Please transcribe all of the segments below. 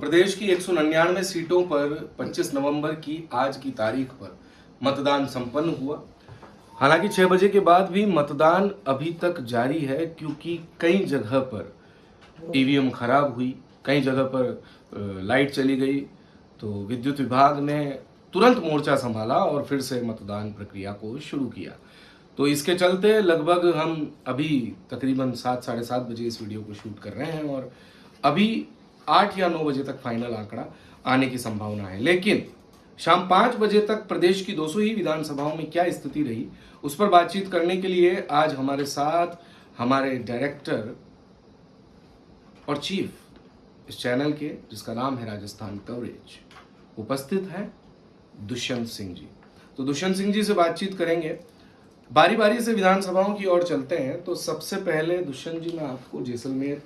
प्रदेश की 199 सीटों पर 25 नवंबर की आज की तारीख पर मतदान संपन्न हुआ। हालांकि 6 बजे के बाद भी मतदान अभी तक जारी है, क्योंकि कई जगह पर ईवीएम खराब हुई, कई जगह पर लाइट चली गई, तो विद्युत विभाग ने तुरंत मोर्चा संभाला और फिर से मतदान प्रक्रिया को शुरू किया। तो इसके चलते लगभग हम अभी तकरीबन 7 साढ़े 7 बजे इस वीडियो को शूट कर रहे हैं और अभी 8 या 9 बजे तक फाइनल आंकड़ा आने की संभावना है। लेकिन शाम 5 बजे तक प्रदेश की 200 ही विधानसभाओं में क्या स्थिति रही, उस पर बातचीत करने के लिए आज हमारे साथ हमारे डायरेक्टर और चीफ इस चैनल के, जिसका नाम है राजस्थान कवरेज, उपस्थित है दुष्यंत सिंह जी। तो दुष्यंत सिंह जी से बातचीत करेंगे। बारी बारी से विधानसभाओं की ओर चलते हैं। तो सबसे पहले दुष्यंत जी, मैं आपको जैसलमेर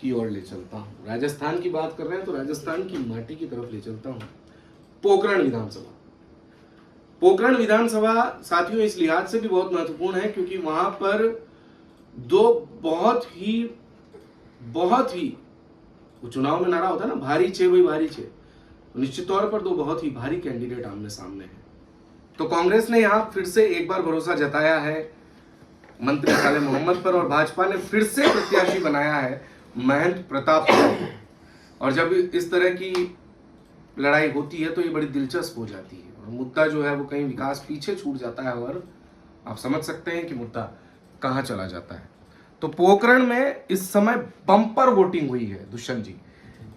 की ओर ले चलता हूँ। राजस्थान की बात कर रहे हैं तो राजस्थान की माटी की तरफ ले चलता हूँ। पोखरण विधानसभा, पोखरण विधानसभा साथियों इस लिहाज से भी बहुत महत्वपूर्ण है क्योंकि वहां पर दो बहुत ही वो चुनाव में नारा होता है ना, भारी छे भाई भारी छे, तो निश्चित तौर पर दो बहुत ही भारी कैंडिडेट आमने सामने हैं। तो कांग्रेस ने यहां फिर से एक बार भरोसा जताया है मंत्री साले मोहम्मद पर और भाजपा ने फिर से प्रत्याशी बनाया है महंत प्रताप को। और जब इस तरह की लड़ाई होती है तो ये बड़ी दिलचस्प हो जाती है और मुद्दा जो है वो कहीं विकास पीछे छूट जाता है और आप समझ सकते हैं कि मुद्दा कहां चला जाता है। तो पोखरण में इस समय बम्पर वोटिंग हुई है दुष्यंत जी,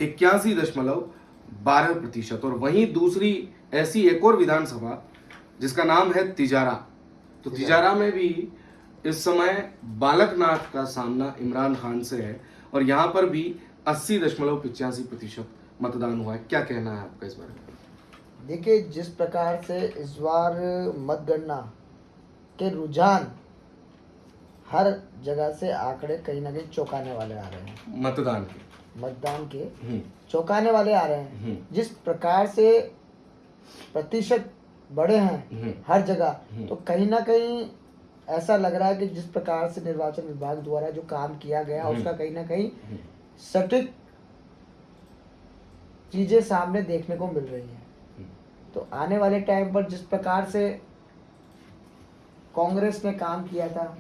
81.12%। और वहीं दूसरी ऐसी एक और विधानसभा जिसका नाम है तिजारा, तो तिजारा में भी इस समय बालकनाथ का सामना इमरान खान से है और यहां पर भी 80.85% मतदान हुआ है। क्या कहना है आपका इस बारे में? देखिए, जिस प्रकार से इस बार मतगणना के रुझान हर जगह से आंकड़े कहीं ना कहीं चौंकाने वाले आ रहे हैं। मतदान के चौंकाने वाले आ रहे हैं। जिस प्रकार से प्रतिशत बढ़े हैं हर जगह, तो कहीं ना कहीं ऐसा लग रहा है कि जिस प्रकार से निर्वाचन विभाग द्वारा जो काम किया गया उसका कहीं ना कहीं सटीक चीजें सामने देखने को मिल रही हैं। तो आने वाले टाइम पर जिस प्रकार से कांग्रेस ने काम किया था,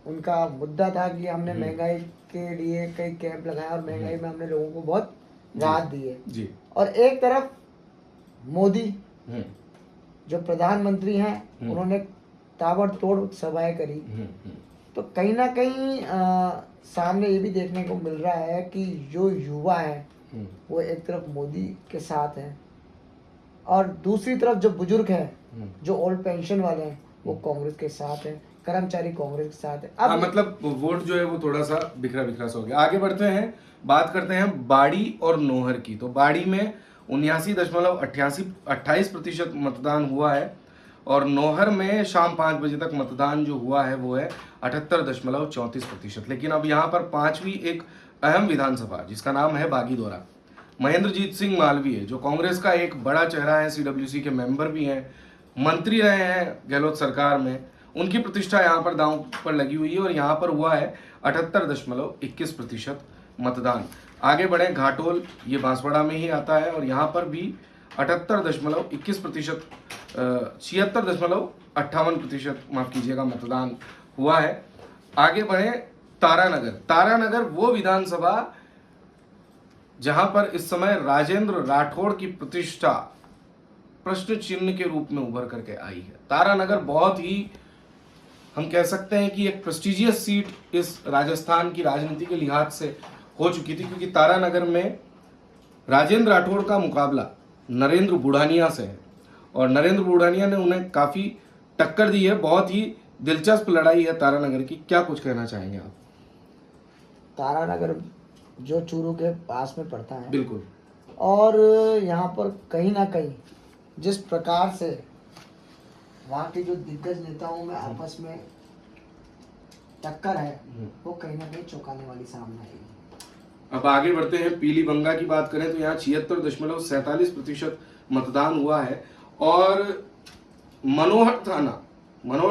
उनका मुद्दा था कि हमने महंगाई के लिए कई कैंप लगाया और महंगाई में हमने लोगों को बहुत राहत दी है। और एक तरफ मोदी जो प्रधानमंत्री हैं, उन्होंने ताबड़तोड़ सभाएं करी। तो कहीं ना कहीं सामने ये भी देखने को मिल रहा है कि जो युवा है वो एक तरफ मोदी के साथ हैं और दूसरी तरफ जो बुजुर्ग हैं, जो ओल्ड पेंशन वाले हैं, वो कांग्रेस के साथ हैं, कर्मचारी कांग्रेस के साथ है। अब मतलब वोट जो है वो थोड़ा सा बिखरा बिखरा सा हो गया। आगे बढ़ते हैं, बात करते हैं बाड़ी और नौहर की। तो बाड़ी में 79.28% मतदान हुआ है और नौहर में शाम 5 बजे तक मतदान जो हुआ है वो है 78.34%। लेकिन अब यहाँ पर पांचवी एक अहम विधानसभा जिसका नाम है बागीदोरा, महेंद्रजीत सिंह मालवीय जो कांग्रेस का एक बड़ा चेहरा है, CWC के मेंबर भी हैं, मंत्री रहे हैं गहलोत सरकार में, उनकी प्रतिष्ठा यहाँ पर दांव पर लगी हुई है और यहाँ पर हुआ है 78.21% मतदान। आगे बढ़े, घाटोल, ये बांसवाड़ा में ही आता है और यहाँ पर भी 78.21%, 76.58% माफ कीजिएगा मतदान हुआ है। आगे बढ़े, तारानगर। तारानगर वो विधानसभा जहां पर इस समय राजेंद्र राठौड़ की प्रतिष्ठा प्रश्न चिन्ह के रूप में उभर करके आई है। तारानगर बहुत ही, हम कह सकते हैं कि एक प्रेस्टिजियस सीट इस राजस्थान की राजनीति के लिहाज से हो चुकी थी, क्योंकि तारानगर में राजेंद्र राठौड़ का मुकाबला नरेंद्र बुढ़ानिया से है और नरेंद्र बुढ़ानिया ने उन्हें काफी टक्कर दी है। बहुत ही दिलचस्प लड़ाई है तारानगर की। क्या कुछ कहना चाहेंगे आप? तारानगर जो चूरू के पास में पड़ता है, बिल्कुल, और यहाँ पर कहीं ना कहीं जिस प्रकार से वहाँ के जो दिग्गज नेताओं में आपस में टक्कर है, वो कहीं ना कहीं चौंकाने वाली सामने आएगी। अब आगे बढ़ते हैं, पीलीबंगा की बात करें तो यहाँ 76.47% मतदान हुआ है और मनोहर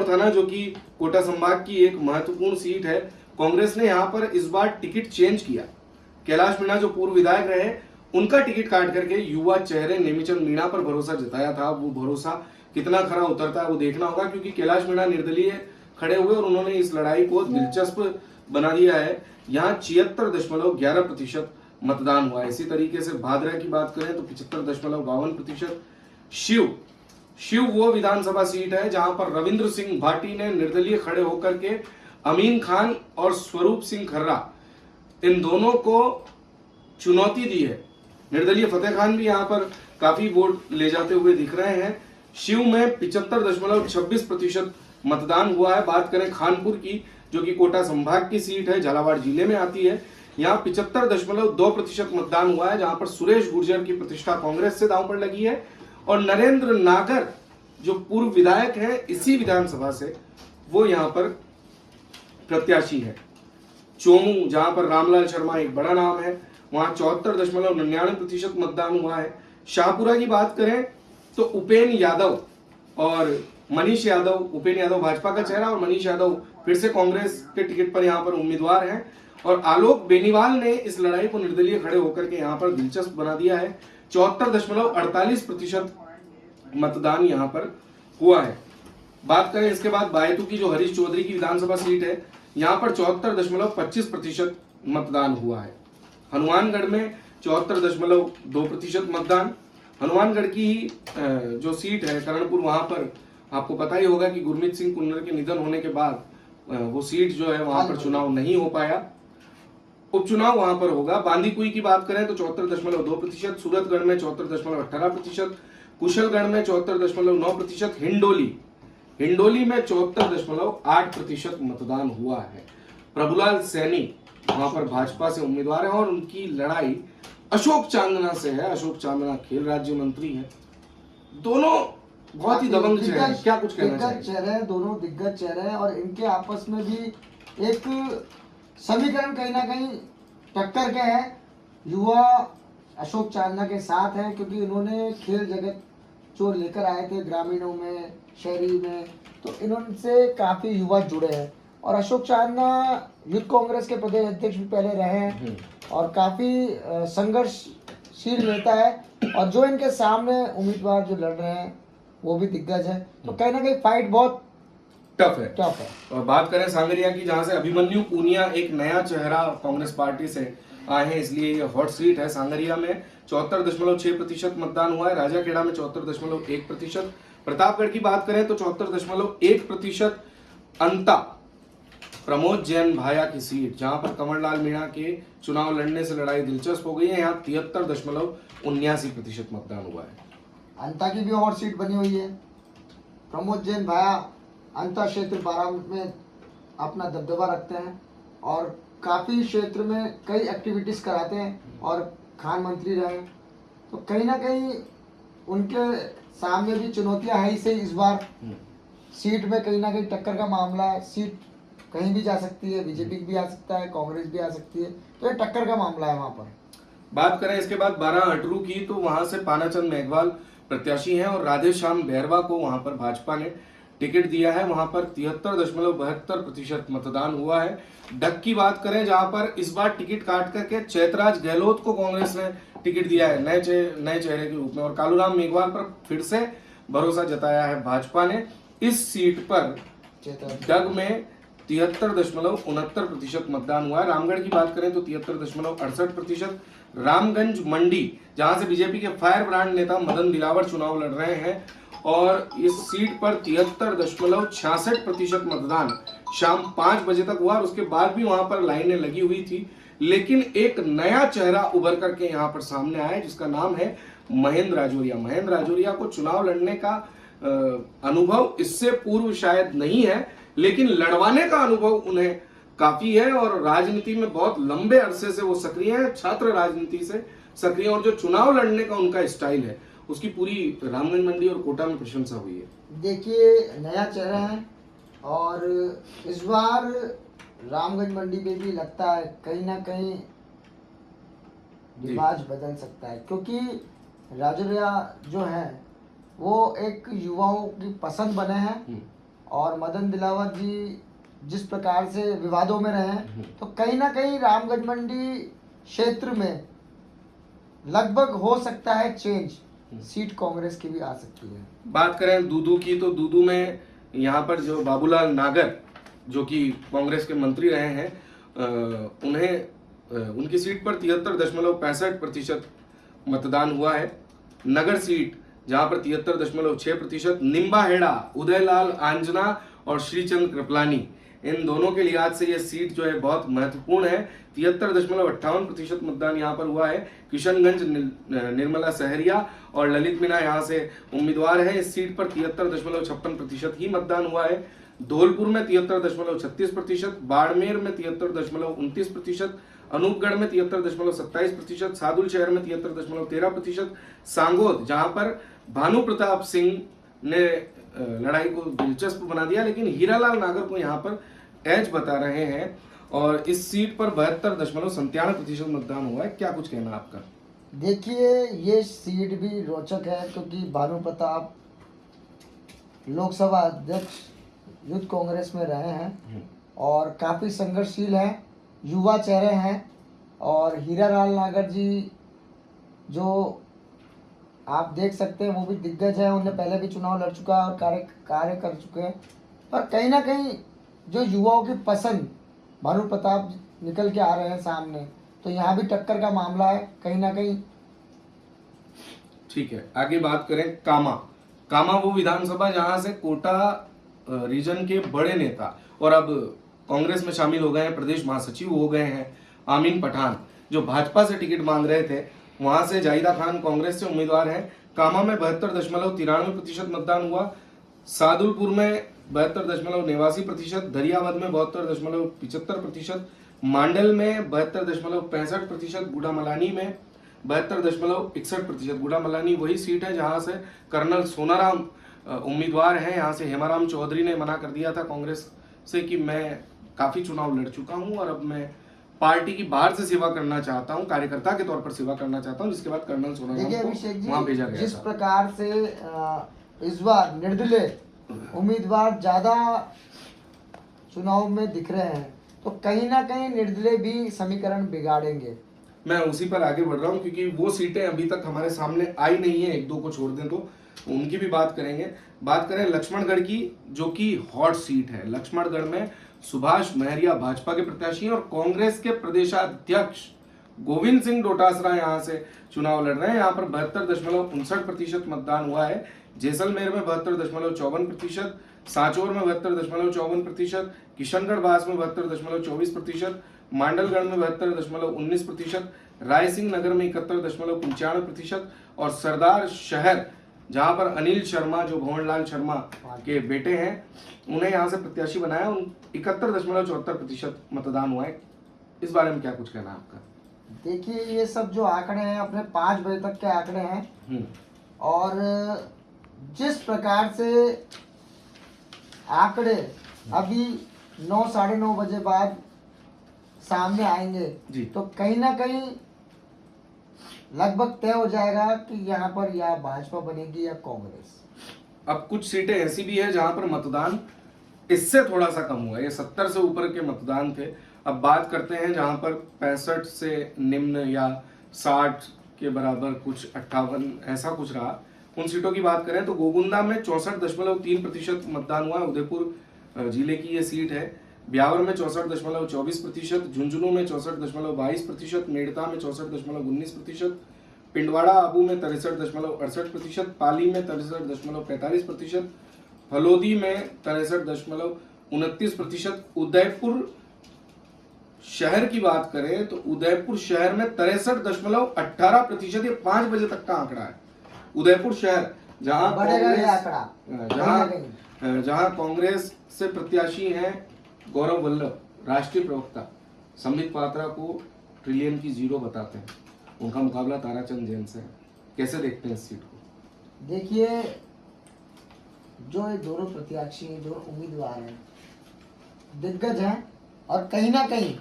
थाना जो कि कोटा संभाग की एक महत्वपूर्ण सीट है, कांग्रेस ने यहाँ पर इस बार टिकट चेंज किया। कैलाश मीणा जो पूर्व विधायक रहे, उनका टिकट काट करके युवा चेहरे नेमीचंद मीणा पर भरोसा जताया था। वो भरोसा कितना खरा उतरता है वो देखना होगा, क्योंकि कैलाश मीणा निर्दलीय खड़े हुए और उन्होंने इस लड़ाई को दिलचस्प बना दिया है। यहाँ 76.11% मतदान हुआ है। इसी तरीके से भादरा की बात करें तो 75.52%। शिव वो विधानसभा सीट है जहां पर रविंद्र सिंह भाटी ने निर्दलीय खड़े होकर के अमीन खान और स्वरूप सिंह खर्रा इन दोनों को चुनौती दी है। निर्दलीय फतेह खान भी यहाँ पर काफी वोट ले जाते हुए दिख रहे हैं। शिव में 75.26% मतदान हुआ है। बात करें खानपुर की, जो कि कोटा संभाग की सीट है, झालावाड़ जिले में आती है, यहाँ 75.2% मतदान हुआ है, जहां पर सुरेश गुर्जर की प्रतिष्ठा कांग्रेस से दांव पर लगी है और नरेंद्र नागर जो पूर्व विधायक है इसी विधानसभा से, वो यहाँ पर प्रत्याशी है। चोमू, जहां पर रामलाल शर्मा एक बड़ा नाम है, वहां 74.99% मतदान हुआ है। शाहपुरा की बात करें तो उपेन यादव और मनीष यादव, उपेन यादव भाजपा का चेहरा और मनीष यादव फिर से कांग्रेस के टिकट पर यहाँ पर उम्मीदवार हैं और आलोक बेनीवाल ने इस लड़ाई को निर्दलीय खड़े होकर के यहाँ पर दिलचस्प बना दिया है। 74.48% मतदान यहाँ पर हुआ है। बात करें इसके बाद बायतू की, जो हरीश चौधरी की विधानसभा सीट है, यहाँ पर 74.25% मतदान हुआ है। हनुमानगढ़ में 74.2% मतदान। हनुमानगढ़ की जो सीट है करणपुर, वहां पर आपको पता ही होगा कि गुरमीत सिंह कुन्नर के निधन होने के बाद वो सीट जो है वहां पर चुनाव नहीं हो पाया, उपचुनाव वहां पर होगा। बांदीकुई की बात करें तो 74.2%, सूरतगढ़ में 74.18%, कुशलगढ़ में 74.9%, हिंडोली में 74.8% मतदान हुआ है। प्रभुलाल सैनी वहां पर भाजपा से उम्मीदवार है और उनकी लड़ाई अशोक चांदना से है। अशोक चांदना खेल राज्य मंत्री है। दोनों बहुत ही दबंग चेहरे हैं। क्या कुछ कहना चाहिए? दिग्गज चेहरे हैं, दोनों दिग्गज चेहरे हैं और इनके आपस में भी एक समीकरण कहीं ना कहीं टक्कर के है। युवा अशोक चांदना के साथ है क्योंकि इन्होंने खेल जगत जो लेकर आए थे ग्रामीणों में, शहरी में, तो इनसे काफी युवा जुड़े हैं। और अशोक चांदना यूथ कांग्रेस के प्रदेश अध्यक्ष भी पहले रहे हैं और काफी संघर्षशील नेता है और जो इनके सामने उम्मीदवार जो लड़ रहे हैं वो भी दिग्गज है। तो कहीं ना कहीं फाइट बहुत टफ है। और बात करें सांगरिया की, जहां से अभिमन्यु पूनिया एक नया चेहरा कांग्रेस पार्टी से आए हैं, इसलिए ये हॉट सीट है। सांगरिया में 74.6% मतदान हुआ है। राजाखेड़ा में 74.1%। प्रतापगढ़ की बात करें तो 74.1%। अंता प्रमोद जैन भाया की सीट, जहां पर कंवरलाल मीणा के चुनाव लड़ने से लड़ाई दिलचस्प हो गई है, यहाँ 73.79% मतदान हुआ है। अंता की भी और सीट बनी हुई है। प्रमोद जैन भाया अंता क्षेत्र 12 में अपना दबदबा रखते हैं और काफ़ी क्षेत्र में कई एक्टिविटीज़ कराते हैं और खान मंत्री रहे, तो कहीं ना कहीं उनके सामने भी चुनौतियां है ही से। इस बार सीट में कहीं ना कहीं टक्कर का मामला है। सीट कहीं भी जा सकती है, बीजेपी भी आ सकता है, कांग्रेस भी आ सकती है, तो ये टक्कर का मामला है वहां पर। बात करें इसके बाद 12 अटरू की, तो वहां से पानाचंद मेघवाल प्रत्याशी हैं और राधेश्याम बैरवा को वहां पर भाजपा ने टिकट दिया है। वहां पर 73.72% मतदान हुआ है। डग की बात करें, जहां पर इस बार टिकट काट करके चैतराज गहलोत को कांग्रेस ने टिकट दिया है नए चेहरे के रूप में और कालूराम मेघवाल पर फिर से भरोसा जताया है भाजपा ने। इस सीट पर डग में 73.69% मतदान हुआ है। रामगढ़ की बात करें तो 73.68%। रामगंज मंडी, जहां से बीजेपी के फायर ब्रांड नेता मदन दिलावर चुनाव लड़ रहे हैं और इस सीट पर 73.66% मतदान शाम 5 बजे तक हुआ और उसके बाद भी वहां पर लाइनें लगी हुई थी, लेकिन एक नया चेहरा उभर करके यहां पर सामने आया जिसका नाम है महेंद्र राजौरिया। महेंद्र राजौरिया को चुनाव लड़ने का अनुभव इससे पूर्व शायद नहीं है, लेकिन लड़वाने का अनुभव उन्हें काफी है और राजनीति में बहुत लंबे अरसे से वो सक्रिय है, छात्र राजनीति से सक्रिय, और जो चुनाव लड़ने का उनका स्टाइल है उसकी पूरी रामगंज मंडी और कोटा में प्रशंसा हुई है। देखिए, नया चेहरा है और इस बार रामगंज मंडी में भी लगता है कहीं ना कहीं रिवाज बदल सकता है, क्योंकि राजौरिया जो है वो एक युवाओं की पसंद बने हैं और मदन दिलावर जी जिस प्रकार से विवादों में रहे हैं, तो कहीं ना कहीं रामगंज मंडी क्षेत्र में लगभग हो सकता है चेंज, सीट कांग्रेस की भी आ सकती है। बात करें दूदू की, तो दूदू में यहाँ पर जो बाबूलाल नागर जो कि कांग्रेस के मंत्री रहे हैं, उनकी सीट पर 73.65% मतदान हुआ है। नगर सीट जहां पर 73.6%, निम्बाहेड़ा, उदयलाल आंजना और श्रीचंद कृपलानी, इन दोनों के लिहाज से यह सीट जो है बहुत महत्वपूर्ण है। 73.58% मतदान यहाँ पर हुआ है। किशनगंज निर्मला सहरिया और ललित मीणा यहाँ से उम्मीदवार है। इस सीट पर 73.56% ही मतदान हुआ है। धौलपुर में 73.36%, बाड़मेर में 73.29%, अनूपगढ़ में 73.27%, सादुल शहर में 73.13%, सांगोद जहां पर भानु प्रताप सिंह ने लड़ाई को दिलचस्प बना दिया, लेकिन हीरालाल नागर को यहाँ पर एज बता रहे हैं और इस सीट पर 72.97% मतदान हुआ है। क्या कुछ कहना आपका? देखिए, ये सीट भी रोचक है क्योंकि भानु प्रताप लोकसभा अध्यक्ष यूथ कांग्रेस में रहे हैं और काफ़ी संघर्षशील हैं, युवा चेहरे हैं। और हीरालाल नागर जी जो आप देख सकते हैं वो भी दिग्गज है, उन्हें पहले भी चुनाव लड़ चुका है और कार्य कर चुके हैं। पर कहीं ना कहीं जो युवाओं की पसंद भानु प्रताप निकल के आ रहे हैं सामने, तो यहाँ भी टक्कर का मामला है कहीं ना कहीं। ठीक है, आगे बात करें कामा वो विधानसभा जहां से कोटा रीजन के बड़े नेता और अब कांग्रेस में शामिल हो गए हैं, प्रदेश महासचिव हो गए हैं, आमीन पठान, जो भाजपा से टिकट मांग रहे थे, वहां से जाहिदा खान कांग्रेस से उम्मीदवार हैं। कामा में 72.93% मतदान हुआ। सादुलपुर में 72.89%, दरियावद में 72.75%, मांडल में 72.65%, बूढ़ा मलानी में 72.61%। बूढ़ा मलानी वही सीट है जहां से कर्नल सोनाराम उम्मीदवार हैं। यहाँ से हेमाराम चौधरी ने मना कर दिया था कांग्रेस से कि मैं काफी चुनाव लड़ चुका हूं और अब मैं पार्टी की बाहर से सेवा करना चाहता हूं, कार्यकर्ता के तौर पर सेवा करना चाहता हूं, जिसके बाद कर्नल सोनाराम को वहां भेजा गया। जिस प्रकार से इस बार निर्दलीय उम्मीदवार ज्यादा चुनाव में दिख रहे हैं, तो कहीं ना कहीं निर्दलीय भी समीकरण बिगाड़ेंगे। मैं उसी पर आगे बढ़ रहा हूं क्योंकि वो सीटें अभी तक हमारे सामने आई नहीं है, एक दो को छोड़ दें तो उनकी भी बात करेंगे। बात करें लक्ष्मणगढ़ की, जो कि हॉट सीट है। लक्ष्मणगढ़ में सुभाष महरिया भाजपा के प्रत्याशी और कांग्रेस के प्रदेशाध्यक्ष गोविंद सिंह डोटासरा यहां से चुनाव लड़ रहे हैं। यहां पर 72.59% मतदान हुआ है। जैसलमेर में 72.54%, सांचौर में 72.54%, किशनगढ़ बास में 72.24%, मांडलगढ़ में 72.19%, रायसिंह नगर में 71.95% और सरदार शहर जहां पर अनिल शर्मा जो भंवरलाल शर्मा के बेटे हैं, उन्हें यहां से प्रत्याशी बनाया। 71.74% मतदान हुआ है। इस बारे में क्या कुछ कहना है आपका? देखिए, ये सब जो आंकड़े हैं अपने 5 बजे तक के आंकड़े हैं और जिस प्रकार से आंकड़े अभी 9 साढ़े 9 बजे बाद सामने आएंगे तो कहीं ना कहीं लगभग तय हो जाएगा कि यहाँ पर या भाजपा बनेगी या कांग्रेस। अब कुछ सीटें ऐसी भी है जहां पर मतदान इससे थोड़ा सा कम हुआ है, ये 70 से ऊपर के मतदान थे। अब बात करते हैं जहां पर 65 से निम्न या 60 के बराबर, कुछ 58 ऐसा कुछ रहा। उन सीटों की बात करें तो गोगुंदा में 64.3% मतदान हुआ। उदयपुर जिले की ये सीट है। ब्यावर में 64.24%, झुंझुनू में 64.22%, मेड़ता में 64.19%, पिंडवाड़ा आबू में 63.68%, पाली में 63.45%, फलोदी में 63.29%। उदयपुर शहर की बात करें तो उदयपुर शहर में 63.18%, ये 5 बजे तक का आंकड़ा है। उदयपुर शहर जहां कांग्रेस से प्रत्याशी हैं गौरव वल्लभ, राष्ट्रीय प्रवक्ता संबित पात्रा को ट्रिलियन की जीरो बताते हैं। उनका मुकाबला ताराचंद जैन से है। कैसे देखते हैं इस सीट को? देखिए, जो ये दोनों प्रत्याशी हैं, दोनों उम्मीदवार हैं, दिग्गज हैं और कहीं ना कहीं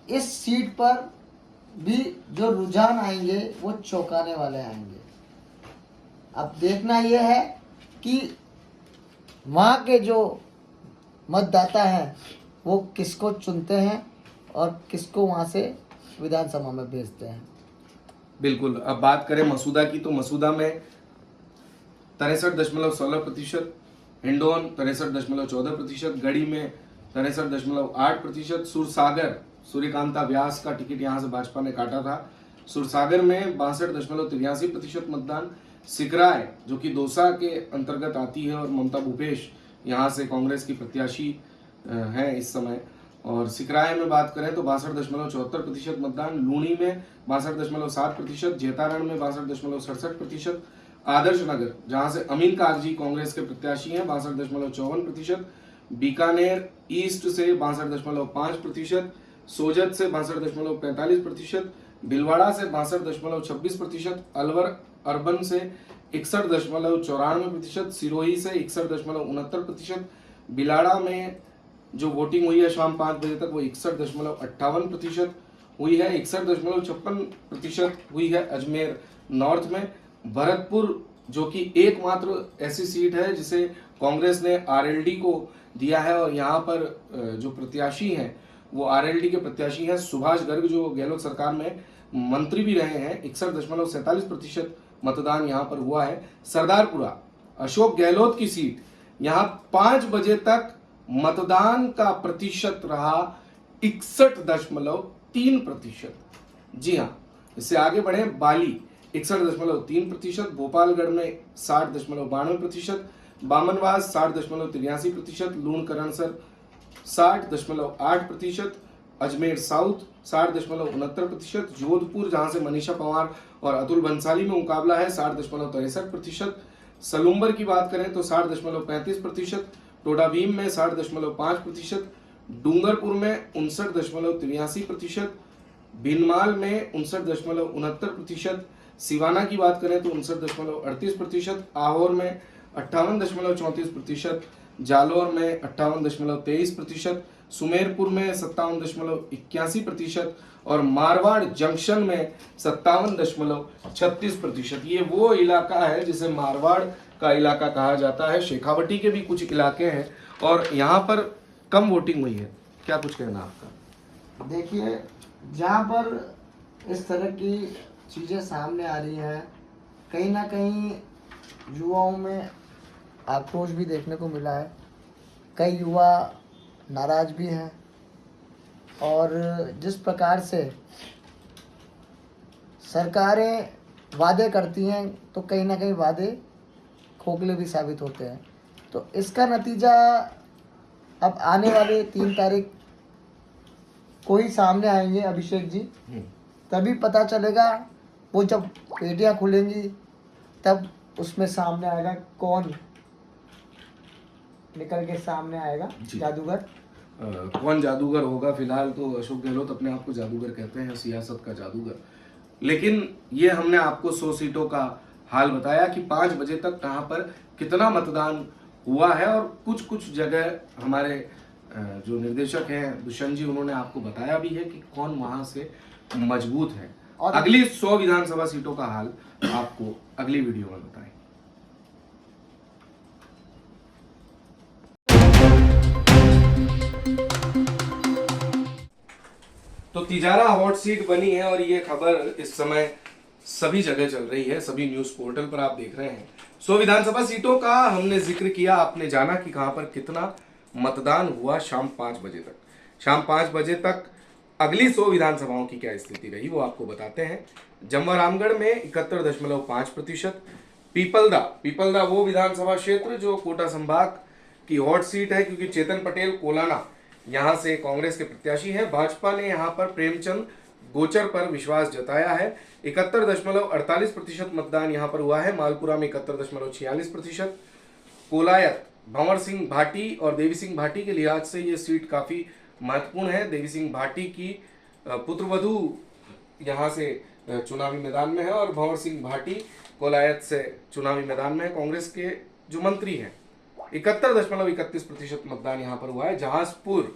इस सीट पर भी जो रुझान आएंगे वो चौंकाने वाले आएंगे। अब देखना यह है कि वहाँ के जो मतदाता हैं वो किसको चुनते हैं और किसको वहाँ से विधानसभा में भेजते हैं। बिल्कुल। अब बात करें मसूदा की, तो मसूदा में 63.16%, हिंडौन 63.14%, गढ़ी में 63.8%, सुरसागर सूर्यकांता व्यास का टिकट यहां से भाजपा ने काटा था, सुरसागर में 62.83% मतदान, सिकराय जो कि दौसा के अंतर्गत आती है और ममता भूपेश यहाँ से कांग्रेस की प्रत्याशी हैं इस समय, और सिकराय में बात करें तो 62.74% मतदान, लूणी में 62.7%, जेतारण में 62.67%, आदर्श नगर जहां से अमीन कागजी कांग्रेस के प्रत्याशी हैं 62.54%, बीकानेर ईस्ट से 62.5%, सोजत से 62.45%, भीलवाड़ा से 62.26%, अलवर अर्बन से 61.94%, सिरोही से 61.69%, बिलाड़ा में जो वोटिंग हुई है शाम 5 बजे तक वो 61.58% हुई है, 61.56% हुई है अजमेर नॉर्थ में। भरतपुर जो कि एकमात्र ऐसी सीट है जिसे कांग्रेस ने आरएलडी को दिया है, और यहाँ पर जो प्रत्याशी हैं वो आरएलडी के प्रत्याशी हैं सुभाष गर्ग जो गहलोत सरकार में मंत्री भी रहे हैं। 61.47% मतदान यहाँ पर हुआ है। सरदारपुरा अशोक गहलोत की सीट, यहाँ 5 बजे तक मतदान का प्रतिशत रहा 61.3%। जी हाँ, इससे आगे बढ़े बाली 61.3%, भोपालगढ़ में 60.92%, बामनवास 60.83%, लूणकरणसर 60.8%, अजमेर साउथ 60.69%, जोधपुर जहां से मनीषा पंवार और अतुल बंसाली में मुकाबला है 60.63%, सलूम्बर की बात करें तो 60.35%, टोडाभीम में 60.5%, डूंगरपुर में 59.83%, भीनमाल में 59.69%, सिवाना की बात करें तो 59.38%, आहोर में 58.34%, जालौर में 58.23%, सुमेरपुर में 57.81% और मारवाड़ जंक्शन में 57.36%। ये वो इलाका है जिसे मारवाड़ का इलाका कहा जाता है। शेखावटी के भी कुछ इलाके हैं और यहाँ पर कम वोटिंग हुई है। क्या कुछ कहना आपका? देखिए, जहाँ पर इस तरह की चीज़ें सामने आ रही हैं, कहीं ना कहीं युवाओं में आक्रोश भी देखने को मिला है। कई युवा नाराज भी हैं और जिस प्रकार से सरकारें वादे करती हैं तो कहीं ना कहीं वादे खोखले भी साबित होते हैं। तो इसका नतीजा अब आने वाले 3 तारीख को ही सामने आएंगे अभिषेक जी, तभी पता चलेगा। वो जब पेटियां खुलेंगी तब उसमें सामने आएगा कौन निकल के सामने आएगा जादूगर। कौन जादूगर होगा? फिलहाल तो अशोक गहलोत अपने आप को जादूगर कहते हैं, सियासत का जादूगर। लेकिन ये हमने आपको 100 सीटों का हाल बताया कि 5 बजे तक कहां पर कितना मतदान हुआ है, और कुछ जगह हमारे जो निर्देशक हैं दुष्यंत जी, उन्होंने आपको बताया भी है कि कौन वहां से मजबूत है। और अगली 100 विधानसभा सीटों का हाल आपको अगली वीडियो में बताएं। तो तिजारा हॉट सीट बनी है और ये खबर इस समय सभी जगह चल रही है, सभी न्यूज पोर्टल पर आप देख रहे हैं। 100 विधानसभा सीटों का हमने जिक्र किया, आपने जाना कि कहां पर कितना मतदान हुआ शाम 5 बजे तक। शाम 5 बजे तक अगली 100 विधानसभाओं की क्या स्थिति रही वो आपको बताते हैं। जमवारामगढ़ में 71.5%, पीपलदा वो विधानसभा क्षेत्र जो कोटा संभाग की हॉट सीट है, क्योंकि चेतन पटेल कोलाना यहां से कांग्रेस के प्रत्याशी हैं। भाजपा ने यहां पर प्रेमचंद गोचर पर विश्वास जताया है। 71.48% मतदान यहां पर हुआ है। मालपुरा में 71.46%, कोलायत भंवर सिंह भाटी और देवी सिंह भाटी के लिहाज से ये सीट काफी महत्वपूर्ण है। देवी सिंह भाटी की पुत्रवधू यहां से चुनावी मैदान में है और भंवर सिंह भाटी कोलायत से चुनावी मैदान में है। कांग्रेस के जो मंत्री हैं 71.31% मतदान यहां पर हुआ है। जहाजपुर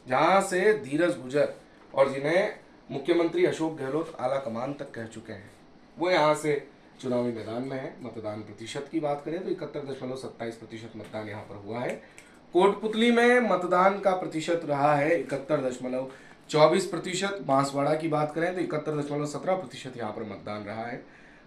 जहां से धीरज गुजर और जिन्हें मुख्यमंत्री अशोक गहलोत आला कमान तक कह चुके हैं, वो यहां से चुनावी मैदान में है। मतदान प्रतिशत की बात करें तो 71.27% मतदान यहां पर हुआ है। कोटपुतली में मतदान का प्रतिशत रहा है 24%। बांसवाड़ा की बात करें तो 71.17% यहाँ पर मतदान रहा है।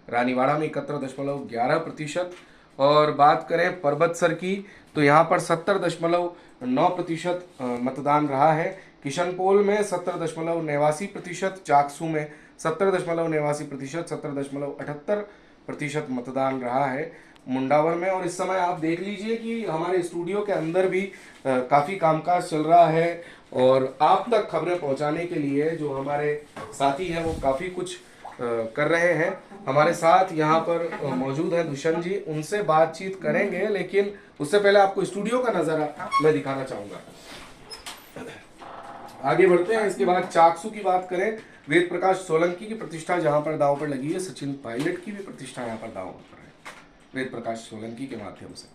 रानीवाड़ा में 71.11%। और बात करें परबतसर की तो यहाँ पर 70.9% मतदान रहा है। किशनपोल में 70.89%, चाकसू में 70.89%, 70.78% मतदान रहा है मुंडावर में। और इस समय आप देख लीजिए कि हमारे स्टूडियो के अंदर भी काफ़ी कामकाज चल रहा है और आप तक खबरें पहुंचाने के लिए जो हमारे साथी हैं वो काफ़ी कुछ कर रहे हैं। हमारे साथ यहाँ पर मौजूद है दुष्यंत जी, उनसे बातचीत करेंगे, लेकिन उससे पहले आपको स्टूडियो का नज़ारा मैं दिखाना चाहूँगा। आगे बढ़ते हैं। इसके बाद चाकसू की बात करें, वेद प्रकाश सोलंकी की प्रतिष्ठा जहाँ पर दांव पर लगी है, सचिन पायलट की भी प्रतिष्ठा यहाँ पर दांव पर है वेद प्रकाश सोलंकी के माध्यम से।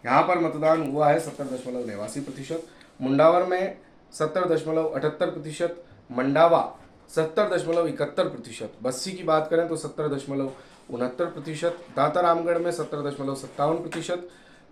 यहाँ पर मतदान हुआ है 70.89%। मुंडावर में 70.78%, मंडावा 70.71%, बस्सी की बात करें तो 70.69%, दातारामगढ़ में 70.57%,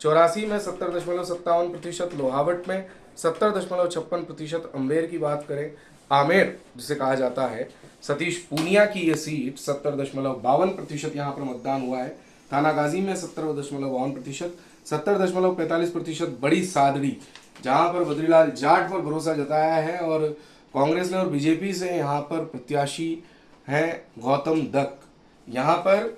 चौरासी में 70.57%, लोहावट में 70.56%, अम्बेर की बात करें, आमेर जिसे कहा जाता है, सतीश पूनिया की ये सीट 70.52% यहाँ पर मतदान हुआ है। थानागाजी में 70.52%, 70.45% बड़ी सादड़ी जहाँ पर बद्रीलाल जाट पर भरोसा जताया है और कांग्रेस ने और बीजेपी से यहाँ पर प्रत्याशी हैं गौतम दत्त। यहाँ पर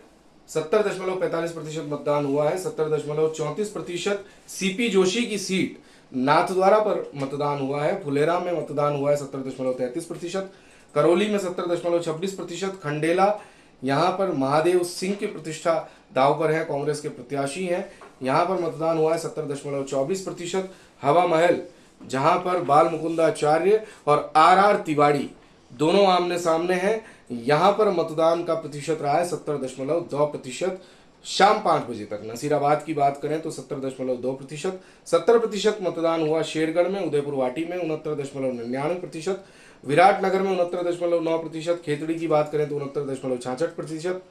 70.45% मतदान हुआ है। 70.34% सीपी जोशी की सीट नाथद्वारा पर मतदान हुआ है। फुलेरा में मतदान हुआ है 70.33%, करौली में 70.26%, खंडेला यहाँ पर महादेव सिंह की प्रतिष्ठा दाव पर है, कांग्रेस के प्रत्याशी हैं, यहाँ पर मतदान हुआ है 70.24%। हवा महल जहाँ पर बाल मुकुंदाचार्य और आर तिवाड़ी दोनों आमने सामने हैं, यहाँ पर मतदान का प्रतिशत रहा है 70.2%। शाम 5 बजे तक नसीराबाद की बात करें तो 70.2%, 70% मतदान हुआ शेरगढ़ में, उदयपुर वाटी में 69.99%, विराटनगर में 69.9%, खेतड़ी की बात करें तो 69.66%,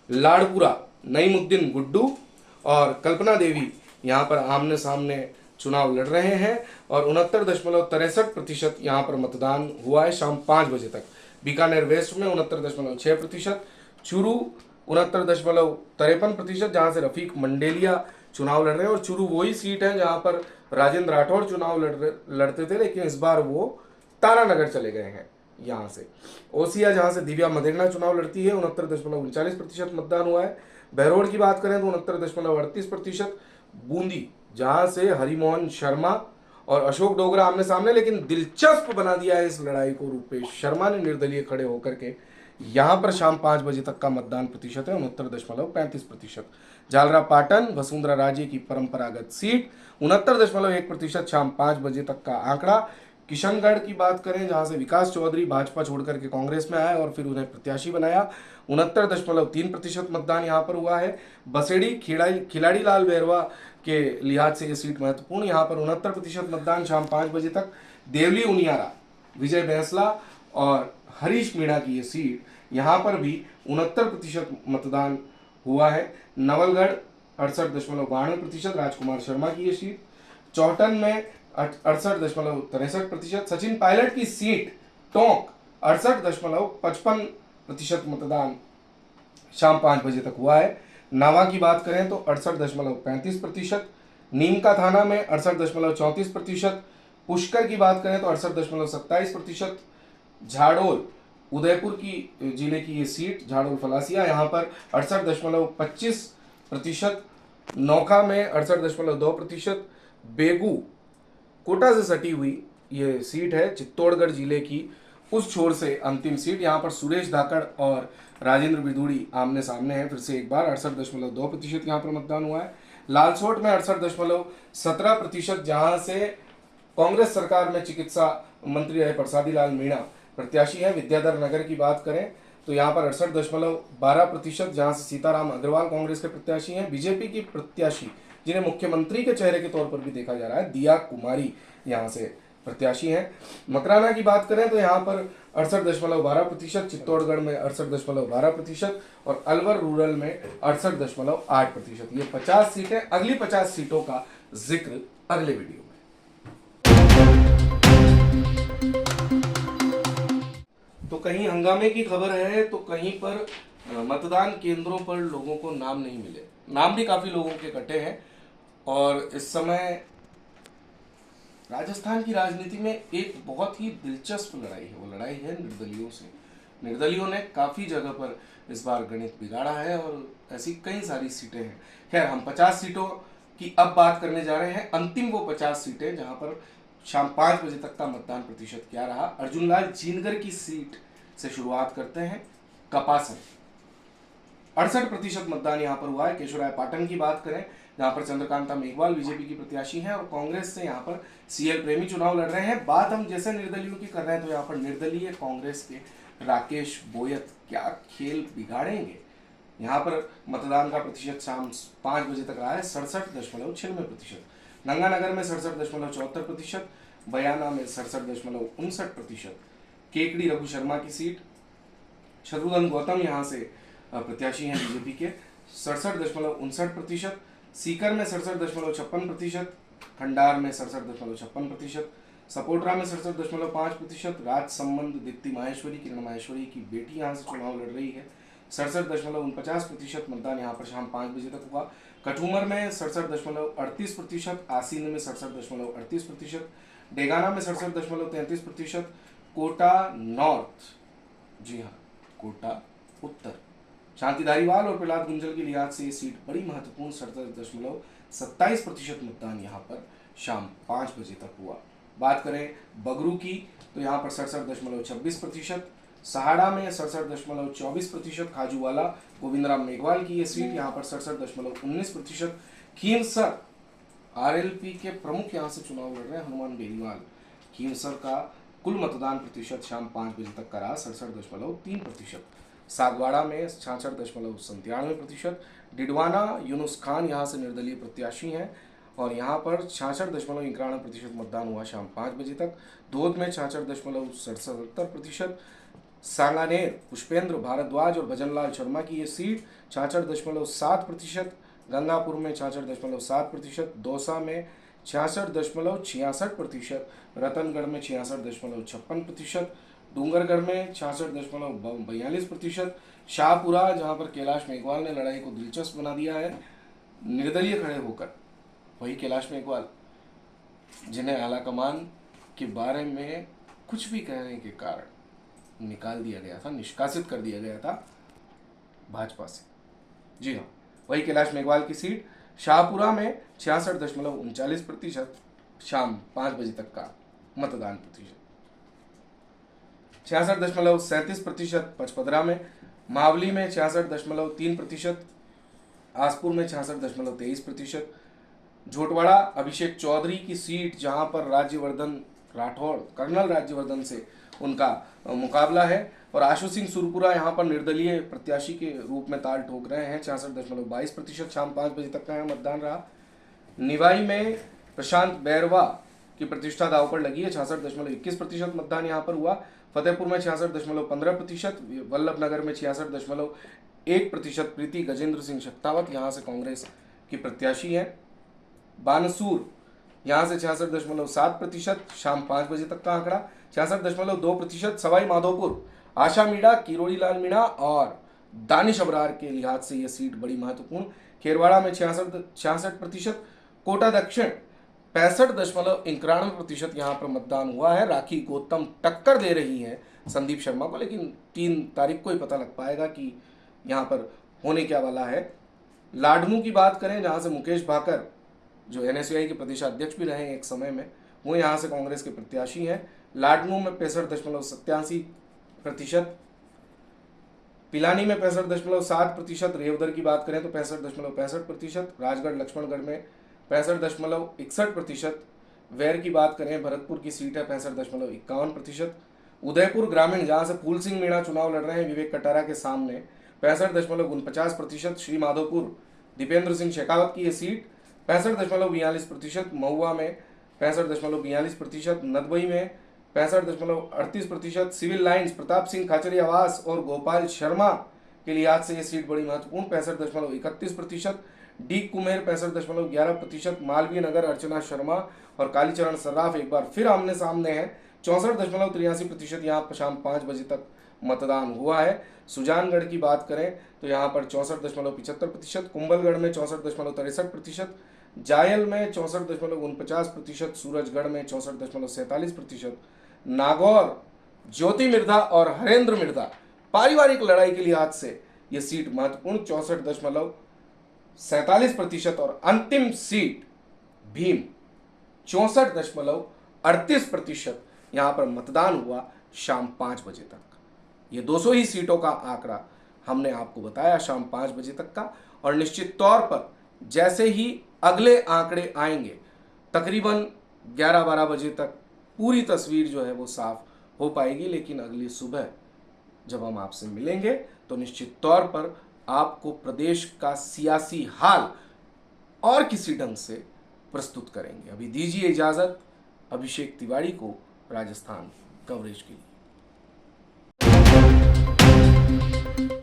लाड़पुरा नईमुद्दीन गुड्डू और कल्पना देवी यहाँ पर आमने सामने चुनाव लड़ रहे हैं और 69.63% यहाँ पर मतदान हुआ है शाम 5 बजे तक। बीकानेर वेस्ट में 69.6%, चूरू 69.53%, जहाँ से रफीक मंडेलिया चुनाव लड़ रहे हैं और चूरू वही सीट है जहाँ पर राजेंद्र राठौड़ चुनाव लड़ते थे, लेकिन इस बार वो तारानगर चले गए हैं यहाँ से। ओसिया जहाँ से दिव्या मदेरना चुनाव लड़ती है 69.39% मतदान हुआ है। बहरोड़ की बात करें तो 69.38%, बूंदी जहाँ से हरिमोहन शर्मा और अशोक डोगरा आमने सामने, लेकिन दिलचस्प बना दिया है इस लड़ाई को रूपेश शर्मा ने निर्दलीय खड़े होकर के। यहाँ पर शाम 5 बजे तक का मतदान प्रतिशत है 69.35%। जालरा पाटन वसुंधरा राजे की परंपरागत सीट 69.1%, शाम 5 बजे तक का आंकड़ा। किशनगढ़ की बात करें जहां से विकास चौधरी भाजपा छोड़कर के कांग्रेस में आए और फिर उन्हें प्रत्याशी बनाया, 69.3% मतदान यहां पर हुआ है। बसेड़ी खिलाड़ी लाल बेरवा के लिहाज से ये सीट महत्वपूर्ण, यहाँ पर 69% मतदान शाम 5 बजे तक। देवली उनियारा विजय बैंसला और हरीश मीणा की ये सीट, यहाँ पर भी 69% मतदान हुआ है। नवलगढ़ 68.92%, राजकुमार शर्मा की ये सीट। चौहटन में 68.63%, सचिन पायलट की सीट टोंक 68.55% मतदान शाम 5 बजे तक हुआ है। नावा की बात करें तो 68.35%, नीमका थाना में 68.34%, पुष्कर की बात करें तो 68.27%, झाड़ोल उदयपुर की जिले की ये सीट झाड़ोल फलासिया यहाँ पर 68.25%, नौखा में 68.2%, बेगू कोटा से सटी हुई ये सीट है चित्तौड़गढ़ जिले की उस छोर से अंतिम सीट, यहाँ पर सुरेश धाकड़ और राजेंद्र बिदुड़ी आमने सामने हैं फिर से एक बार। 68.2% यहाँ पर मतदान हुआ है। लालसोट में 68.17%, जहाँ से कांग्रेस सरकार में चिकित्सा मंत्री रहे प्रसादी लाल मीणा प्रत्याशी हैं। विद्याधर नगर की बात करें तो यहाँ पर 68.12%, जहाँ से सीताराम अग्रवाल कांग्रेस के प्रत्याशी हैं। बीजेपी की प्रत्याशी जिन्हें मुख्यमंत्री के चेहरे के तौर पर भी देखा जा रहा है, दिया कुमारी यहाँ से प्रत्याशी हैं। मकराना की बात करें तो यहाँ पर 68.12%, चित्तौड़गढ़ में 68.12% और अलवर रूरल में 68.8%। ये 50 सीटें, अगली 50 सीटों का जिक्र अगले वीडियो में। तो कहीं हंगामे की खबर है तो कहीं पर मतदान केंद्रों पर लोगों को नाम नहीं मिले। नाम भी काफी लोगों के कटे हैं और इस समय राजस्थान की राजनीति में एक बहुत ही दिलचस्प लड़ाई है। वो लड़ाई है निर्दलियों से। निर्दलियों ने काफी जगह पर इस बार गणित बिगाड़ा है और ऐसी कई सारी सीटें हैं। खैर, हम 50 सीटों की अब बात करने जा रहे हैं। अंतिम वो 50 सीटें जहां पर शाम 5 बजे तक का मतदान प्रतिशत क्या रहा। अर्जुन लाल जीनगर की सीट से शुरुआत करते हैं। कपासन 68% मतदान यहां पर हुआ है। केशवराय पाटन की बात करें जहां पर चंद्रकांता मेघवाल बीजेपी की प्रत्याशी हैं और कांग्रेस से यहां पर सीएल प्रेमी चुनाव लड़ रहे हैं। बात हम जैसे निर्दलियों की कर रहे हैं तो यहां पर निर्दलीय कांग्रेस के राकेश बोयत क्या खेल बिगाड़ेंगे। यहाँ पर मतदान का प्रतिशत शाम 5 बजे तक रहा है 67.96%। गंगानगर में 67.74%, बयाना में 67.59%। केकड़ी रघु शर्मा की सीट, शत्रुघ्न गौतम यहाँ से प्रत्याशी हैं बीजेपी के, 67.59%। सीकर में 67.56%, खंडार में 67.56%, सपोटरा में 67.5%। राजसंबंध दीप्ति माहेश्वरी, किरण माहेश्वरी की बेटी यहाँ से चुनाव लड़ रही है, 67.49% मतदान यहाँ पर शाम 5 बजे तक हुआ। कठूमर में 67.38%, आसीन में 67.38%, डेगाना में 67.33%, कोटा नॉर्थ, जी हाँ कोटा उत्तर, शांति धारीवाल और प्रहलाद गुंजल के लिहाज से ये सीट बड़ी महत्वपूर्ण 67.27% मतदान यहाँ पर शाम 5 बजे तक हुआ। बात करें बगरू की तो यहाँ पर 67.26%, सहाड़ा में 67.24%, खाजूवाला गोविंदराम मेघवाल की ये सीट यहाँ पर 67.19%। खींवसर आरएलपी के प्रमुख यहाँ से चुनाव लड़ रहे हैं हनुमान बेनीवाल। खींवसर का कुल मतदान प्रतिशत शाम 5 बजे तक का रहा 67.3%। सागवाड़ा में 66.97%। डिडवाना यूनुस खान यहाँ से निर्दलीय प्रत्याशी हैं और यहाँ पर 66.91% मतदान हुआ शाम 5 बजे तक। धोद में 66.77%। सांगानेर पुष्पेंद्र भारद्वाज और भजनलाल शर्मा की ये सीट 66.7%। गंगापुर में 66.7%। दौसा में 66.66%। रतनगढ़ में 66.56%। डूंगरगढ़ में 66.42%। शाहपुरा जहां पर कैलाश मेघवाल ने लड़ाई को दिलचस्प बना दिया है, निर्दलीय खड़े होकर वही कैलाश मेघवाल जिन्हें आलाकमान के बारे में कुछ भी कहने के कारण निकाल दिया गया था, निष्कासित कर दिया गया था भाजपा से। जी हाँ, वही कैलाश मेघवाल की सीट शाहपुरा में 66.39%, शाम 5 बजे तक का मतदान प्रतिशत। 66.37% पचपदरा में, मावली में 66.3%, आसपुर में 66.23%। झोटवाड़ा अभिषेक चौधरी की सीट जहां पर राज्यवर्धन राठौड़, कर्नल राज्यवर्धन से उनका मुकाबला है और आशु सिंह सुरपुरा यहाँ पर निर्दलीय प्रत्याशी के रूप में ताल ठोक रहे हैं। 66.22% शाम 5 बजे तक का यहाँ मतदान रहा। निवाई में प्रशांत बैरवा की प्रतिष्ठा दांव पर लगी है, 66.21% मतदान यहाँ पर हुआ। फतेहपुर में 66.15%, वल्लभनगर में 66.1%। प्रीति गजेंद्र सिंह शक्तावत यहाँ से कांग्रेस की प्रत्याशी है। बानसूर यहाँ से 66.7%, शाम 5 बजे तक का आंकड़ा। 66.2% सवाई माधोपुर, आशा मीणा, किरोड़ी लाल मीणा और दानिश अबरार के लिहाज से यह सीट बड़ी महत्वपूर्ण। खेरवाड़ा में 66%। कोटा दक्षिण 65.91% यहाँ पर मतदान हुआ है। राखी गौतम टक्कर दे रही है संदीप शर्मा को, लेकिन 3 तारीख को ही पता लग पाएगा कि यहाँ पर होने क्या वाला है। लाडमू की बात करें जहाँ से मुकेश भाकर जो एनएसयूआई के प्रदेशाध्यक्ष भी रहे एक समय में, वो यहाँ से कांग्रेस के प्रत्याशी हैं। लाडमू में 65.87%, पिलानी में 65.7%, रेवदर की बात करें तो 65.65%, राजगढ़ लक्ष्मणगढ़ में 65.61%, वैर की बात करें भरतपुर की सीट है 65.51%, उदयपुर ग्रामीण जहां से फूल सिंह मीणा चुनाव लड़ रहे हैं विवेक कटारा के सामने 65.49%, श्री माधोपुर दीपेंद्र सिंह शेखावत की ये सीट 65.42%, महुआ में 65.42%, नदबई में 65.38%, सिविल लाइन्स प्रताप सिंह खाचरियावास और गोपाल शर्मा के लिहाज से ये सीट बड़ी महत्वपूर्ण 65.31%, डी कुमेर 65.11%, मालवीय नगर अर्चना शर्मा और कालीचरण सर्राफ एक बार फिर आमने सामने हैं 64.83% यहाँ शाम 5 बजे तक मतदान हुआ है। सुजानगढ़ की बात करें तो यहाँ पर 64.75%, कुंभलगढ़ में 64.63%, जायल में 64.49%, सूरजगढ़ में 64.47%, नागौर, ज्योति मिर्धा और हरेंद्र मिर्धा पारिवारिक लड़ाई के लिहाज से ये सीट महत्वपूर्ण 64.47% और अंतिम सीट भीम 64.38% यहाँ पर मतदान हुआ शाम 5 बजे तक। ये 200 ही सीटों का आंकड़ा हमने आपको बताया शाम 5 बजे तक का, और निश्चित तौर पर जैसे ही अगले आंकड़े आएंगे तकरीबन 11-12 बजे तक पूरी तस्वीर जो है वो साफ हो पाएगी। लेकिन अगली सुबह जब हम आपसे मिलेंगे तो निश्चित तौर पर आपको प्रदेश का सियासी हाल और किसी ढंग से प्रस्तुत करेंगे। अभी दीजिए इजाजत अभिषेक तिवारी को राजस्थान कवरेज के लिए।